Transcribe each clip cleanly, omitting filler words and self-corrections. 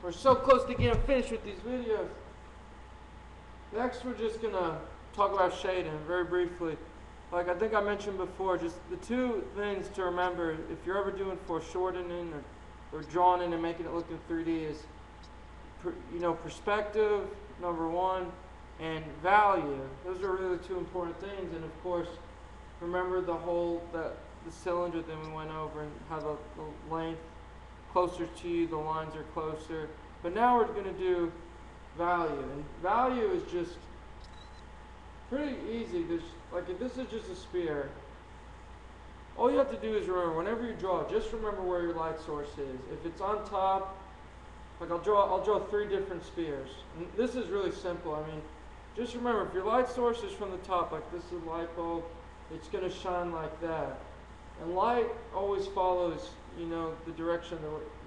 We're so close to getting finished with these videos. Next, we're just gonna talk about shading very briefly. Like I think I mentioned before, just the two things to remember if you're ever doing foreshortening or drawing in and making it look in 3D is, perspective, number one, and value. Those are really two important things. And of course, remember the cylinder that we went over and how the length closer to you, the lines are closer. But now we're going to do value, and value is just pretty easy. If this is just a sphere, all you have to do is remember, whenever you draw, just remember where your light source is. If it's on top, like I'll draw 3 different spheres. And this is really simple. I mean, just remember, if your light source is from the top, like this is a light bulb, it's going to shine like that. And light always follows, the direction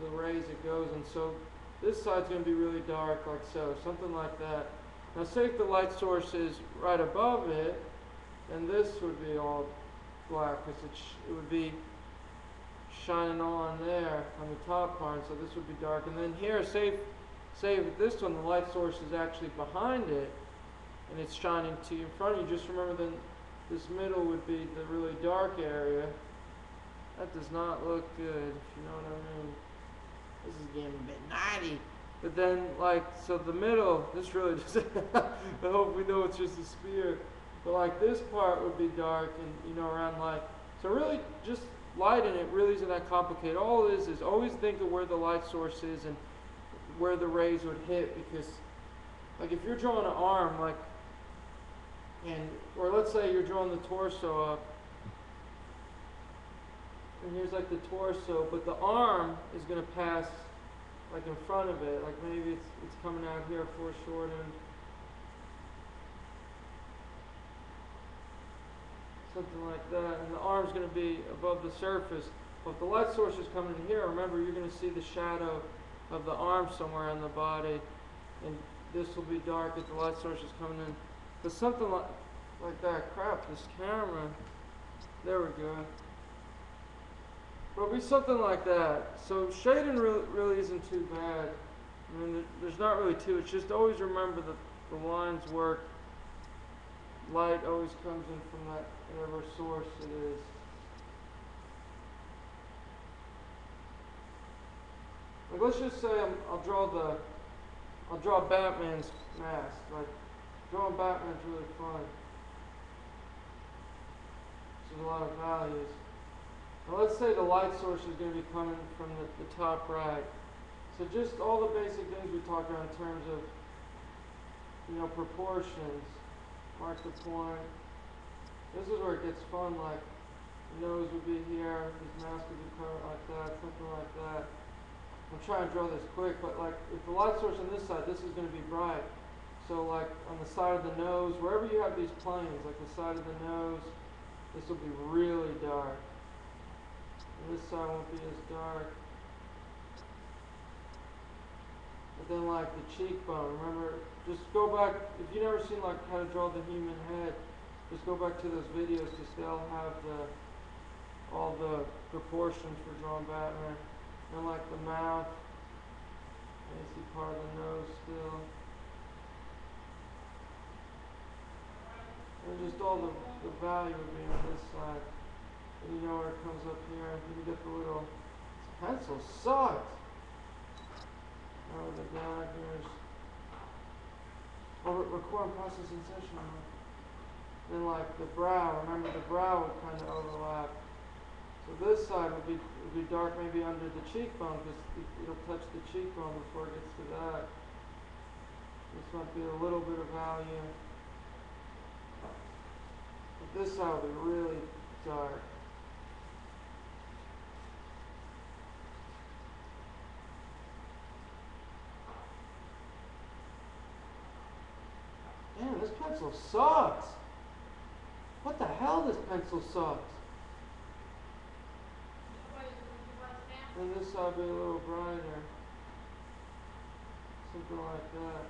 the rays it goes, and so this side's going to be really dark, like so, something like that. Now, say if the light source is right above it, then this would be all black, because it would be shining on there on the top part, so this would be dark. And then here, say with this one, the light source is actually behind it, and it's shining to you in front of you. Just remember then this middle would be the really dark area. That does not look good, if you know what I mean. This is getting a bit naughty. But then, so the middle, this really just, I hope we know it's just a sphere. But this part would be dark and, around light. So really, just lighting it really isn't that complicated. All it is always think of where the light source is and where the rays would hit. Because, if you're drawing an arm, or let's say you're drawing the torso up, and here's the torso, but the arm is going to pass in front of it, maybe it's coming out here foreshortened, something like that, and the arm's going to be above the surface. But if the light source is coming in here, remember you're going to see the shadow of the arm somewhere on the body, and this will be dark if the light source is coming in. But something like that. Crap, this camera. There we go. But it'll be something like that. So shading really isn't too bad. I mean, there's not really two. It's just always remember that the lines work. Light always comes in from that whatever source it is. Let's just say I'll draw Batman's mask. Drawing Batman's really fun. There's a lot of values. Now let's say the light source is going to be coming from the top right. So just all the basic things we talked about in terms of, proportions. Mark the point. This is where it gets fun, the nose would be here, his mask would be covered like that, something like that. I'm trying to draw this quick, but if the light source on this side, this is going to be bright. So on the side of the nose, wherever you have these planes, the side of the nose, this will be really dark. And this side won't be as dark. But then the cheekbone, remember, just go back, if you've never seen how to draw the human head, just go back to those videos because they'll have all the proportions for drawing Batman. And the mouth, you see part of the nose still. And just all the value would be on this side. And where it comes up here, you can get the little, this pencil sucks. Now the daggers. Oh, record and processing session. Then the brow, remember the brow would kind of overlap. So this side would be dark maybe under the cheekbone because it'll touch the cheekbone before it gets to that. This might be a little bit of value. But this side will be really dark. Damn, this pencil sucks. What the hell, this pencil sucks. And this side will be a little brighter. Something like that.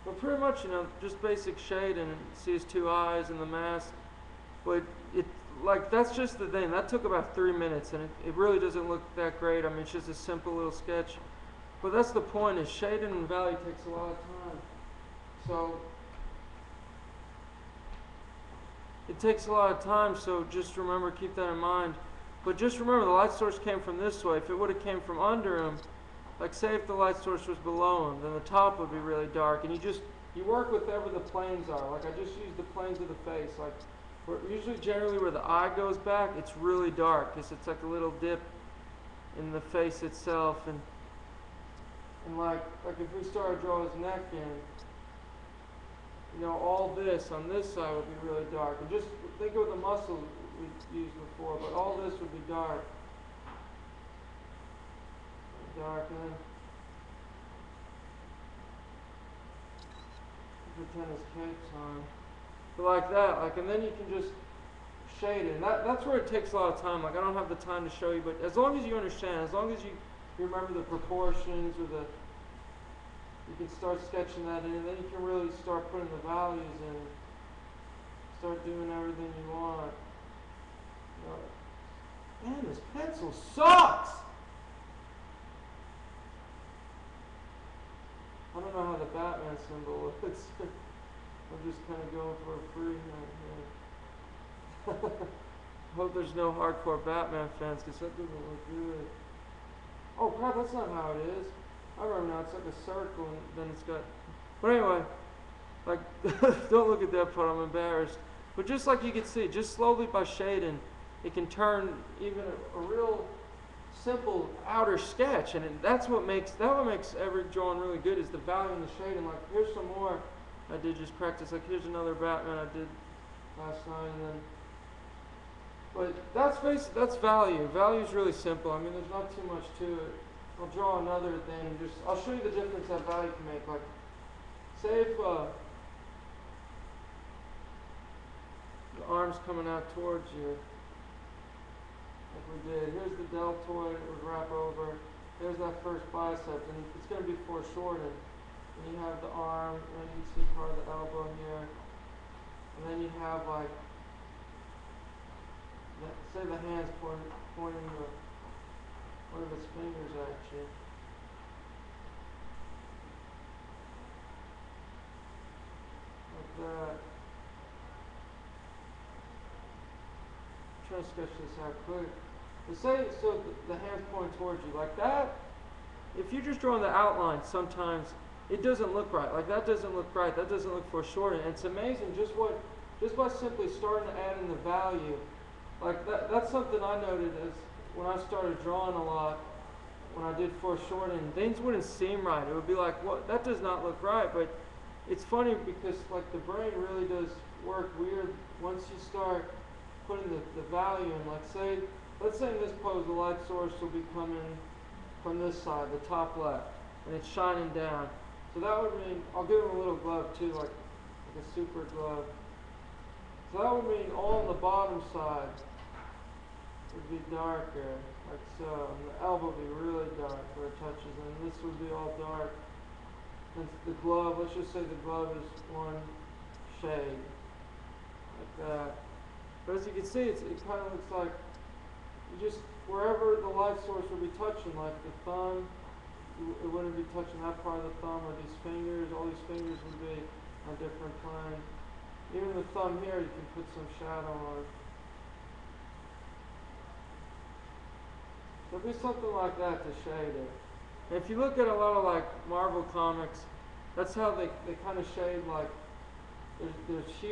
But pretty much, just basic shading. See his 2 eyes and the mask. But like that's just the thing. That took about 3 minutes, and it really doesn't look that great. I mean, it's just a simple little sketch. But that's the point, is shading and value takes a lot of time. So it takes a lot of time, so just remember, keep that in mind. But just remember, the light source came from this way. If it would have came from under him, like say if the light source was below him, then the top would be really dark. And you work with whatever the planes are. Like I just use the planes of the face. Like usually generally where the eye goes back, it's really dark because it's like a little dip in the face itself. And like if we start to draw his neck in, you know, all this on this side would be really dark. And just think of the muscle we used before, but all this would be dark. Dark, and then pretend his cape's on. But like that, like, and then you can just shade it. And that's where it takes a lot of time. Like I don't have the time to show you, but as long as you understand, as long as you remember the proportions or you can start sketching that in, and then you can really start putting the values in, start doing everything you want. Man, this pencil sucks! I don't know how the Batman symbol looks. I'm just kind of going for a free hand here. Hope there's no hardcore Batman fans, because that doesn't look good. Oh crap, that's not how it is. I remember now, it's like a circle, and then it's got... But anyway, like, don't look at that part, I'm embarrassed. But just like you can see, just slowly by shading, it can turn even a real simple outer sketch, and that's what makes every drawing really good, is the value and the shading. Like here's some more I did just practice. Like here's another Batman I did last night, and then. But that's value. Value is really simple. I mean, there's not too much to it. I'll draw another thing. I'll show you the difference that value can make. Like, say if the arm's coming out towards you. Like we did. Here's the deltoid, it would wrap over. There's that first bicep, and it's going to be foreshortened. And you have the arm, and you can see part of the elbow here. And then you have like, say the hand's pointing one of its fingers at you. Like that. Try to sketch this out quick. But say, so the hand's pointing towards you like that. If you're just drawing the outline, sometimes it doesn't look right. Like that doesn't look right. That doesn't look foreshortened. And it's amazing just by simply starting to add in the value. Like that's something I noted as when I started drawing a lot. When I did foreshortening, things wouldn't seem right. It would be like, what? That does not look right. But it's funny because like the brain really does work weird once you start putting the value in. Like let's say in this pose the light source will be coming from this side, the top left, and it's shining down. So that would mean, I'll give him a little glove too, like a super glove. So that would mean all on the bottom side would be darker, like so. And the elbow would be really dark where it touches, and this would be all dark. And the glove, let's just say the glove is one shade, like that. But as you can see, it kind of looks like you just, wherever the light source would be touching, like the thumb, it wouldn't be touching that part of the thumb, or these fingers, all these fingers would be on different plane. Even the thumb here, you can put some shadow on. There'll be something like that to shade it. And if you look at a lot of like Marvel comics, that's how they kind of shade, like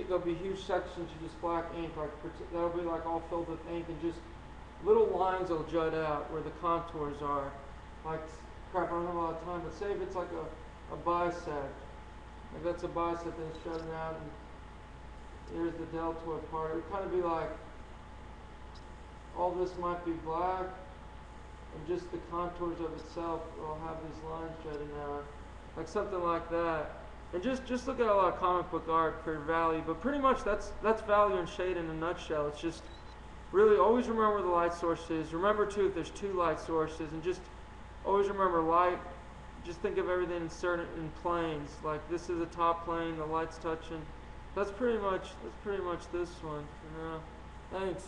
there'll be huge sections of just black ink, like that'll be like all filled with ink, and just little lines will jut out where the contours are. Like, crap, I don't have a lot of time, but say if it's like a bicep, like that's a bicep and it's jutting out, and here's the deltoid part. It would kind of be like, all this might be black, and just the contours of itself will have these lines jutting out, like something like that. And just look at a lot of comic book art for value, but pretty much that's value and shade in a nutshell. It's just really always remember where the light source is. Remember too if there's two light sources, and just always remember light. Just think of everything inserted in planes. Like this is a top plane, the light's touching. That's pretty much this one for now. Thanks.